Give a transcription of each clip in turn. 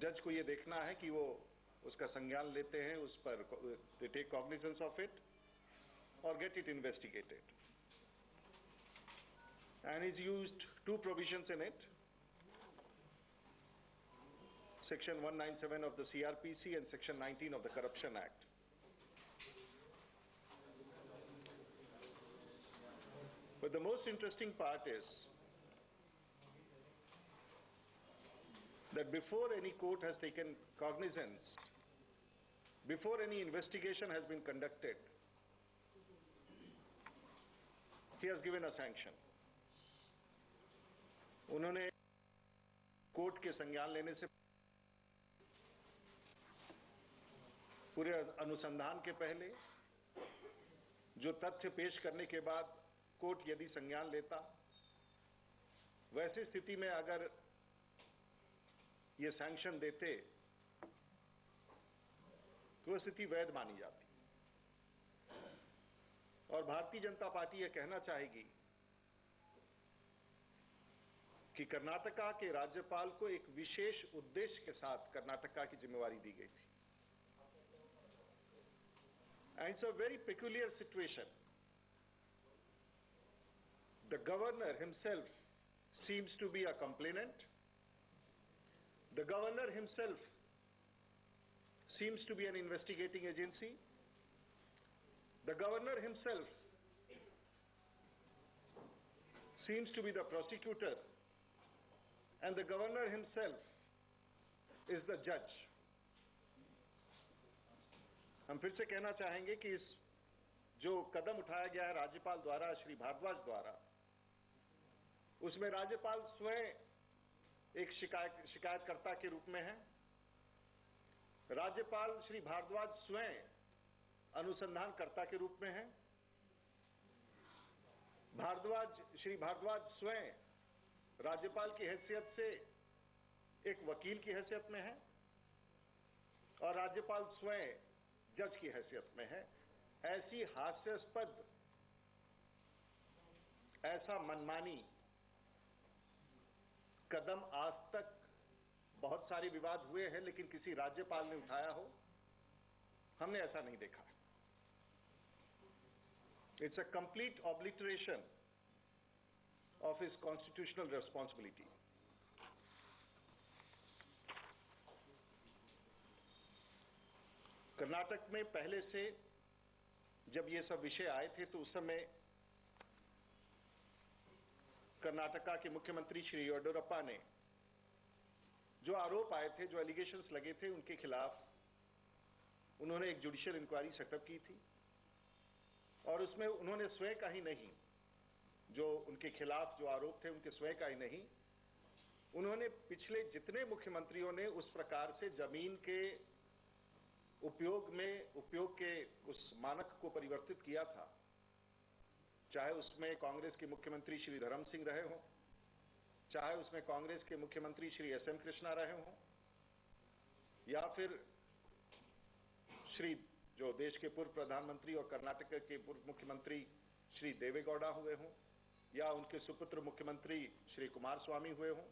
जज को ये देखना है कि वो उसका संज्ञान लेते हैं, उस पर they take cognizance of it और get it investigated. And he's used two provisions in it, Section 197 of the CRPC and Section 19 of the Corruption Act. But the most interesting part is that before any court has taken cognizance, before any investigation has been conducted, he has given a sanction. उन्होंने court के संज्ञान लेने से पूरे अनुसंधान के पहले, जो तथ्य पेश करने के बाद कोर्ट यदि संज्ञान लेता, वैसी स्थिति में अगर ये सैंक्शन देते तो स्थिति वैध मानी जाती. और भारतीय जनता पार्टी यह कहना चाहेगी कि कर्नाटका के राज्यपाल को एक विशेष उद्देश्य के साथ कर्नाटका की जिम्मेवारी दी गई थी. And it's a very peculiar situation. The governor himself seems to be a complainant. The governor himself seems to be an investigating agency. The governor himself seems to be the prosecutor. And the governor himself is the judge. हम फिर से कहना चाहेंगे कि इस जो कदम उठाया गया है राज्यपाल द्वारा, श्री भारद्वाज द्वारा, उसमें राज्यपाल स्वयं एक शिकायतकर्ता के रूप में है. राज्यपाल श्री भारद्वाज स्वयं अनुसंधानकर्ता के रूप में है. श्री भारद्वाज स्वयं राज्यपाल की हैसियत से एक वकील की हैसियत में है और राज्यपाल स्वयं जज की हैसियत में है. ऐसी हास्यास्पद, ऐसा मनमानी कदम आज तक बहुत सारे विवाद हुए हैं, लेकिन किसी राज्यपाल ने उठाया हो, हमने ऐसा नहीं देखा. It's a complete obliteration of his constitutional responsibility. Karnataka में पहले से जब ये सब विषय आए थे तो उस समय कर्नाटका के मुख्यमंत्री श्री येडियुरप्पा ने जो आरोप आए थे, जो एलिगेशंस लगे थे उनके खिलाफ, उन्होंने एक जुडिशियल इंक्वायरी सेटअप की थी और उसमें उन्होंने स्वयं का ही नहीं, जो उनके खिलाफ जो आरोप थे उनके स्वयं का ही नहीं, उन्होंने पिछले जितने मुख्यमंत्रियों ने उस प्रकार से जमीन के उपयोग के उस मानक को परिवर्तित किया था, चाहे उसमें कांग्रेस के मुख्यमंत्री श्री धर्म सिंह रहे हों, चाहे उसमें कांग्रेस के मुख्यमंत्री श्री एस एम कृष्णा रहे हों, या फिर श्री जो देश के पूर्व प्रधानमंत्री और कर्नाटक के पूर्व मुख्यमंत्री श्री देवेगौड़ा हुए हों, या उनके सुपुत्र मुख्यमंत्री श्री कुमारस्वामी हुए हों,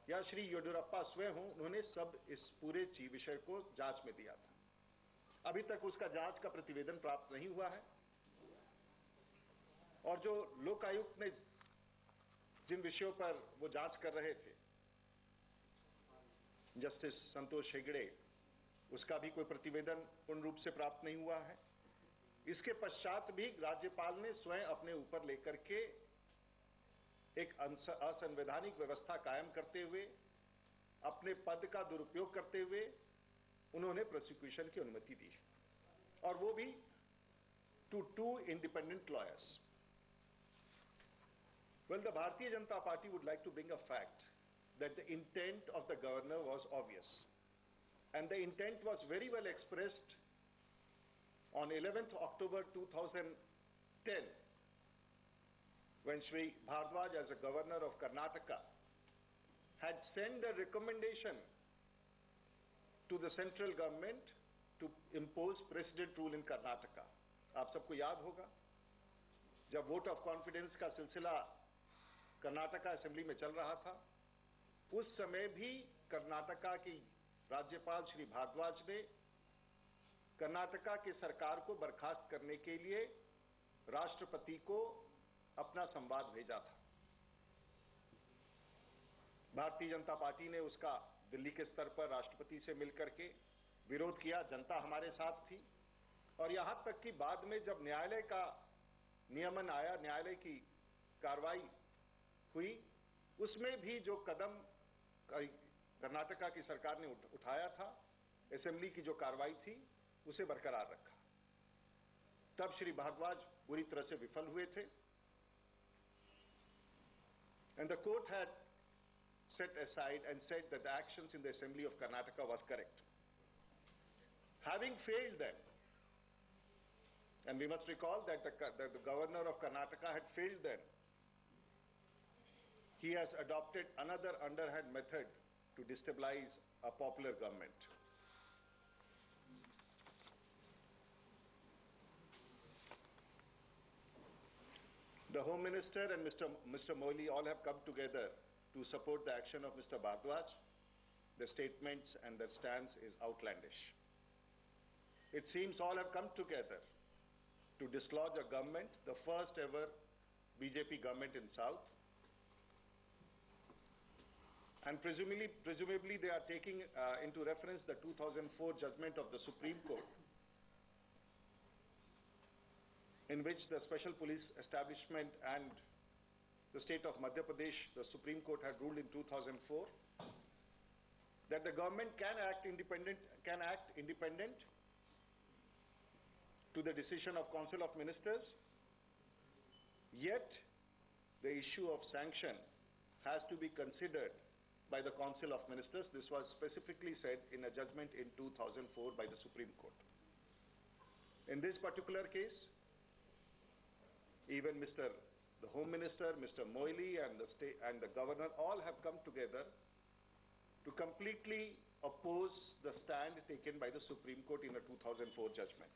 या श्री येडियुरप्पा स्वयं हों, उन्होंने सब इस पूरे विषय को जांच में दिया था. अभी तक उसका जांच का प्रतिवेदन प्राप्त नहीं हुआ है और जो लोक आयुक्त ने जिन विषयों पर वो जांच कर रहे थे, जस्टिस संतोष हेगड़े, उसका भी कोई प्रतिवेदन पूर्ण रूप से प्राप्त नहीं हुआ है. इसके पश्चात भी राज्यपाल ने स्वयं अपने ऊपर लेकर के एक असंवैधानिक व्यवस्था कायम करते हुए, अपने पद का दुरुपयोग करते हुए उन्होंने प्रोसिक्यूशन की अनुमति दी, और वो भी to 2 independent lawyers. Well, the Bharatiya Janata Party would like to bring a fact that the intent of the governor was obvious, and the intent was very well expressed on 11th October 2010, when Sri Bhardwaj, as a governor of Karnataka, had sent a recommendation to the central government to impose precedent rule in Karnataka. आप सबको याद होगा, जब vote of confidence का सिलसिला Karnataka assembly में चल रहा था, उस समय भी कर्नाटका की राज्यपाल श्री भारद्वाज ने कर्नाटका की सरकार को बर्खास्त करने के लिए राष्ट्रपति को अपना संवाद भेजा था। भारतीय जनता पार्टी ने उसका दिल्ली के स्तर पर राष्ट्रपति से मिलकर के विरोध किया। जनता हमारे साथ थी और यहां तक कि बाद में जब न्यायालय का नियमन आया, न्यायालय की कार्रवाई हुई, उसमें भी जो कदम कर्नाटका की सरकार ने उठाया था, असेंबली की जो कार्रवाई थी, उसे बरकरार रखा। तब श्री भारद्वाज बुरी तरह से विफल हुए थे and the court had set aside and said that the actions in the Assembly of Karnataka was correct. Having failed them, and we must recall that the governor of Karnataka had failed them, he has adopted another underhand method to destabilize a popular government. The Home Minister and Mr. Moily all have come together to support the action of Mr. Bhardwaj. The statements and the stance is outlandish. It seems all have come together to dislodge a government, the first ever BJP government in South. And presumably they are taking into reference the 2004 judgment of the Supreme Court, in which the special police establishment and the state of Madhya Pradesh, the Supreme Court had ruled in 2004 that the government can act independent to the decision of Council of Ministers, yet the issue of sanction has to be considered by the Council of Ministers. This was specifically said in a judgment in 2004 by the Supreme Court. In this particular case, even the Home Minister, Mr. Moily and the Governor all have come together to completely oppose the stand taken by the Supreme Court in a 2004 judgment.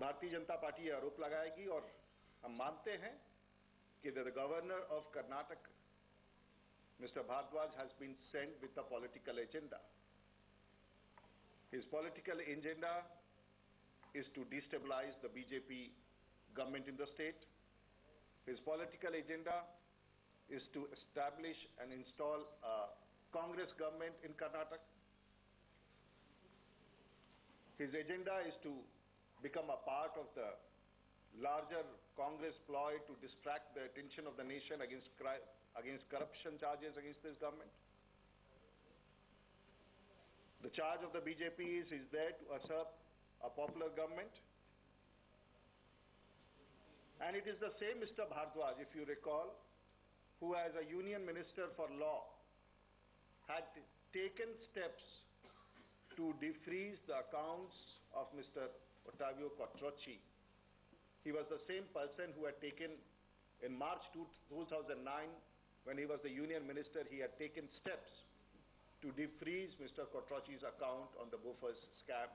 Bharatiya Janata party ये आरोप लगाएगी और हम मानते हैं कि the Governor of Karnataka, Mr. Bhardwaj, has been sent with a political agenda. His political agenda is to destabilize the BJP government in the state. His political agenda is to establish and install a Congress government in Karnataka. His agenda is to become a part of the larger Congress ploy to distract the attention of the nation against corruption charges against this government. The charge of the BJP is there to usurp a popular government. And it is the same Mr. Bhardwaj, if you recall, who as a Union Minister for Law had taken steps to defreeze the accounts of Mr. Ottavio Quattrocchi. He was the same person who had taken, in March 2009, when he was the Union Minister, he had taken steps to defreeze Mr. Quattrocchi's account on the Bofors scam,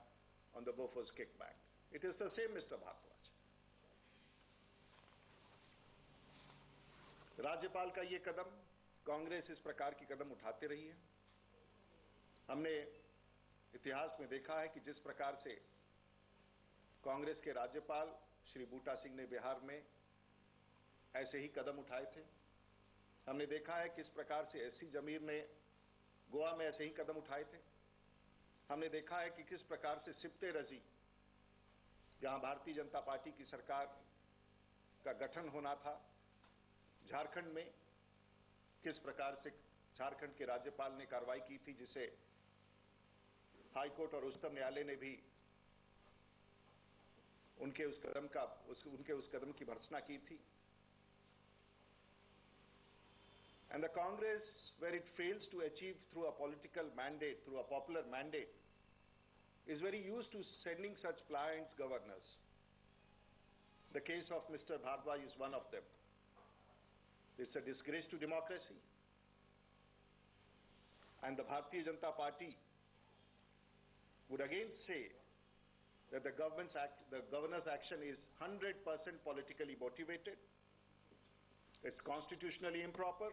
on the Bofors kickback. It is the same Mr. Bhardwaj. राज्यपाल का ये कदम, कांग्रेस इस प्रकार की कदम उठाते रही है। हमने इतिहास में देखा है कि जिस प्रकार से कांग्रेस के राज्यपाल श्री बूटा सिंह ने बिहार में ऐसे ही कदम उठाए थे। हमने देखा है किस प्रकार से एससी जमीर ने गोवा में ऐसे ही कदम उठाए थे। हमने देखा है कि किस प्रकार से सिप्ते रजी, जहां भारतीय जनता पार्टी की सरकार का गठन होना था, झारखंड में किस प्रकार से झारखंड के राज्यपाल ने कार्रवाई की थी, जिसे हाईकोर्ट और उच्चतम न्यायालय ने भी उनके उस कदम की भर्त्सना की थी। And the Congress, where it fails to achieve through a political mandate, through a popular mandate, is very used to sending such pliant governors. The case of Mr. Bhardwaj is one of them. It's a disgrace to democracy. And the Bharatiya Janata Party would again say that the governor's action is 100% politically motivated. It's constitutionally improper.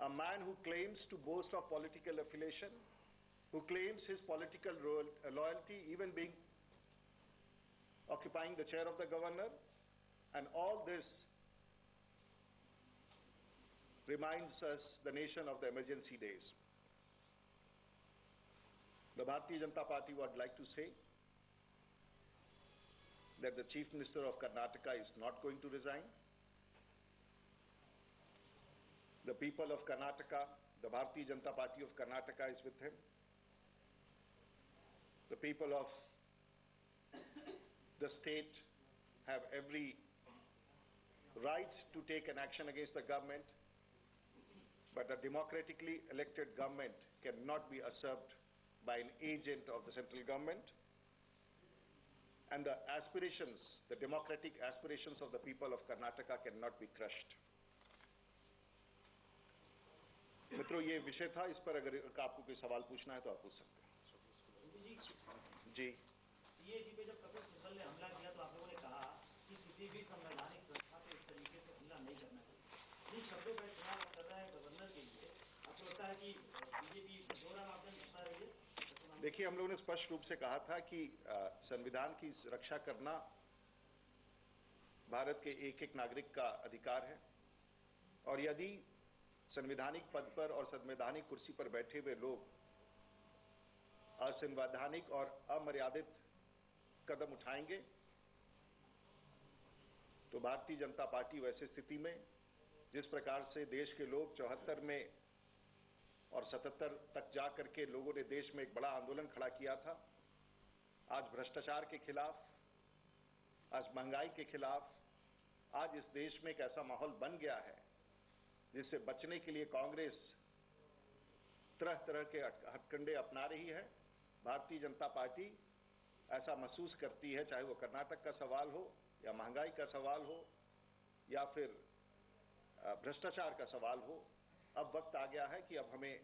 a man who claims to boast of political affiliation, who claims his political loyalty, even being occupying the chair of the governor, and all this reminds us the nation of the emergency days. The Bharatiya Janata Party would like to say that the Chief Minister of Karnataka is not going to resign. The people of Karnataka, the Bharatiya Janata Party of Karnataka is with him. The people of the state have every right to take an action against the government, but a democratically elected government cannot be usurped by an agent of the central government. And the aspirations, the democratic aspirations of the people of Karnataka cannot be crushed. मित्रों, ये विषय था। इस पर अगर आपको कोई सवाल पूछना है तो आप पूछ सकते हैं। जी। सीएजी पे जब कपिल सिब्बल ने हमला किया तो आप लोगों ने कहा कि किसी भी संवैधानिक संस्था पे इस तरीके से हमला नहीं करना चाहिए। इन शब्दों का इस्तेमाल कर रहा है गवर्नर के लिए। आपको लगता है कि बीजेपी दोहरा मापदंड अपना रही है? देखिए, हम लोगों ने स्पष्ट रूप से कहा था कि संविधान की रक्षा करना भारत के एक एक नागरिक का अधिकार है, और यदि संवैधानिक पद पर और संवैधानिक कुर्सी पर बैठे हुए लोग असंवैधानिक और अमर्यादित कदम उठाएंगे तो भारतीय जनता पार्टी वैसे स्थिति में, जिस प्रकार से देश के लोग 74 में और 77 तक जा करके लोगों ने देश में एक बड़ा आंदोलन खड़ा किया था, आज भ्रष्टाचार के खिलाफ, आज महंगाई के खिलाफ, आज इस देश में एक ऐसा माहौल बन गया है जिससे बचने के लिए कांग्रेस तरह तरह के हथकंडे अपना रही है। भारतीय जनता पार्टी ऐसा महसूस करती है, चाहे वो कर्नाटक का सवाल हो या महंगाई का सवाल हो या फिर भ्रष्टाचार का सवाल हो, अब वक्त आ गया है कि अब हमें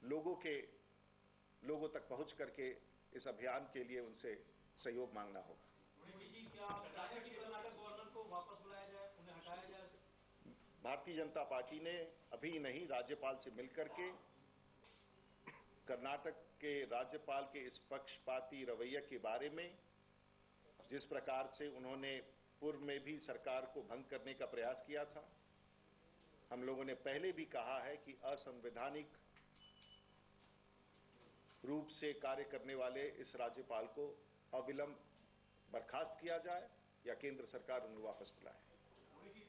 लोगों तक पहुंच करके इस अभियान के लिए उनसे सहयोग मांगना होगा। भारतीय जनता पार्टी ने अभी नहीं, राज्यपाल से मिलकर के कर्नाटक के राज्यपाल के इस पक्षपाती रवैये के बारे में, जिस प्रकार से उन्होंने पूर्व में भी सरकार को भंग करने का प्रयास किया था, हम लोगों ने पहले भी कहा है कि असंवैधानिक रूप से कार्य करने वाले इस राज्यपाल को अविलंब बर्खास्त किया जाए या केंद्र सरकार उन्हें वापस बुलाए।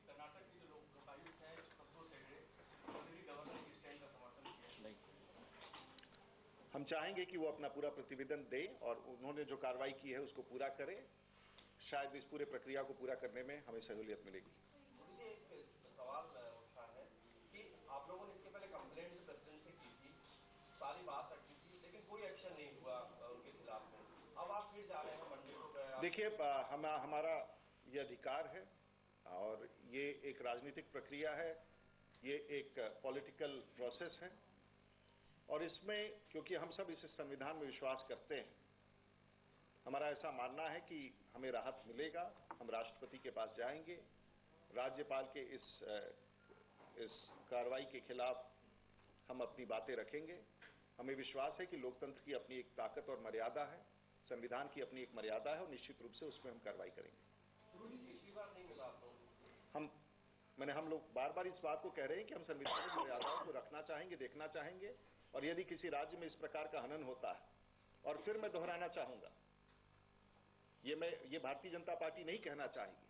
कर्नाटक के जो लोकायुक्त हैं, संतोष हेगड़े, उन्होंने भी गवर्नर की स्टैंड का समर्थन किया। नहीं, हम चाहेंगे कि वो अपना पूरा प्रतिवेदन दें और उन्होंने जो कार्रवाई की है उसको पूरा करें। शायद इस पूरे प्रक्रिया को पूरा करने में हमें सहूलियत मिलेगी। मुझे एक सवाल उठा है कि आप लोगों ने इसके पहले कंप्लेंट प्रेसिडेंट से की थी, सारी बात रखी थी, लेकिन कोई एक्शन नहीं हुआ उनके खिलाफ में। अब आप फिर जा रहे हैं मंडे को। देखिए, हमारा ये अधिकार है और ये एक राजनीतिक प्रक्रिया है, ये एक पॉलिटिकल प्रोसेस है, और इसमें क्योंकि हम सब इस संविधान में विश्वास करते हैं, हमारा ऐसा मानना है कि हमें राहत मिलेगा। हम राष्ट्रपति के पास जाएंगे, राज्यपाल के इस कार्रवाई के खिलाफ हम अपनी बातें रखेंगे। हमें विश्वास है कि लोकतंत्र की अपनी एक ताकत और मर्यादा है, संविधान की अपनी एक मर्यादा है, और निश्चित रूप से उसमें हम कार्रवाई करेंगे। हम लोग बार बार इस बात को कह रहे हैं कि हम संविधान की मर्यादाओं को रखना चाहेंगे, देखना चाहेंगे, और यदि किसी राज्य में इस प्रकार का हनन होता है, और फिर मैं दोहराना चाहूंगा, ये भारतीय जनता पार्टी नहीं कहना चाहेगी,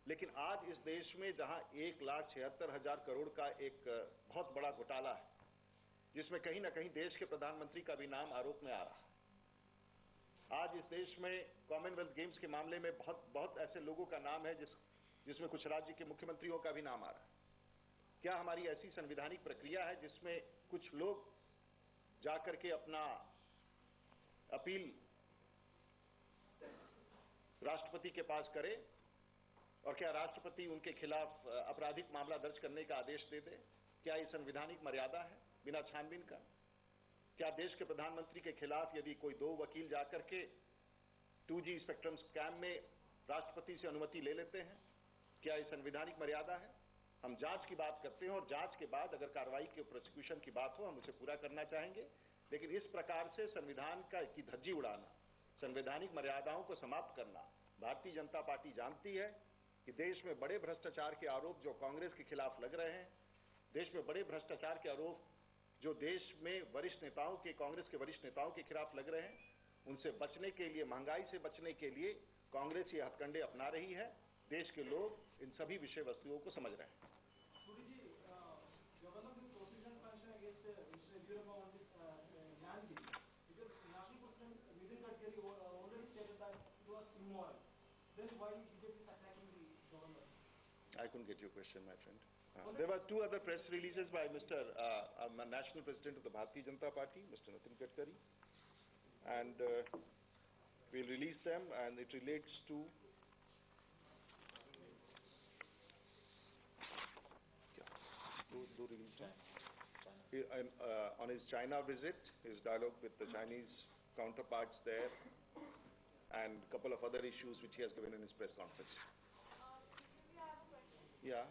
लेकिन आज इस देश में जहां 1,76,000 करोड़ का एक बहुत बड़ा घोटाला है, जिसमें कहीं ना कहीं देश के प्रधानमंत्री का भी नाम आरोप में आ रहा है, आज इस देश में कॉमनवेल्थ गेम्स के मामले में बहुत ऐसे लोगों का नाम है जिसमें कुछ राज्य के मुख्यमंत्रियों का भी नाम आ रहा है। क्या हमारी ऐसी संवैधानिक प्रक्रिया है जिसमें कुछ लोग जाकर के अपना अपील राष्ट्रपति के पास करें, और क्या राष्ट्रपति उनके खिलाफ आपराधिक मामला दर्ज करने का आदेश दे दे? क्या ये संवैधानिक मर्यादा है बिना छानबीन का? क्या देश के प्रधानमंत्री के खिलाफ यदि कोई 2 वकील जाकर के 2G स्पेक्ट्रम स्कैम में राष्ट्रपति से अनुमति ले लेते हैं, क्या ये संवैधानिक मर्यादा है? हम जांच की बात करते हैं और जांच के बाद अगर कार्रवाई के प्रोसिक्यूशन की बात हो हम उसे पूरा करना चाहेंगे, लेकिन इस प्रकार से संविधान की धज्जी उड़ाना, संवैधानिक मर्यादाओं को समाप्त करना, भारतीय जनता पार्टी जानती है कि देश में बड़े भ्रष्टाचार के आरोप जो कांग्रेस के खिलाफ लग रहे हैं, देश में बड़े भ्रष्टाचार के आरोप जो देश में वरिष्ठ नेताओं के, कांग्रेस के वरिष्ठ नेताओं के खिलाफ लग रहे हैं, उनसे बचने के लिए, महंगाई से बचने के लिए कांग्रेस ये हथकंडे अपना रही है। देश के लोग इन सभी विषय वस्तुओं को समझ रहे हैं। I couldn't get your question, my friend. There were two other press releases by Mr. National President of the Bharatiya Janata Party, Mr. Nitin Gadkari, and we'll release them, and it relates to on his China visit, his dialogue with the Chinese counterparts there, and a couple of other issues which he has given in his press conference. Yeah.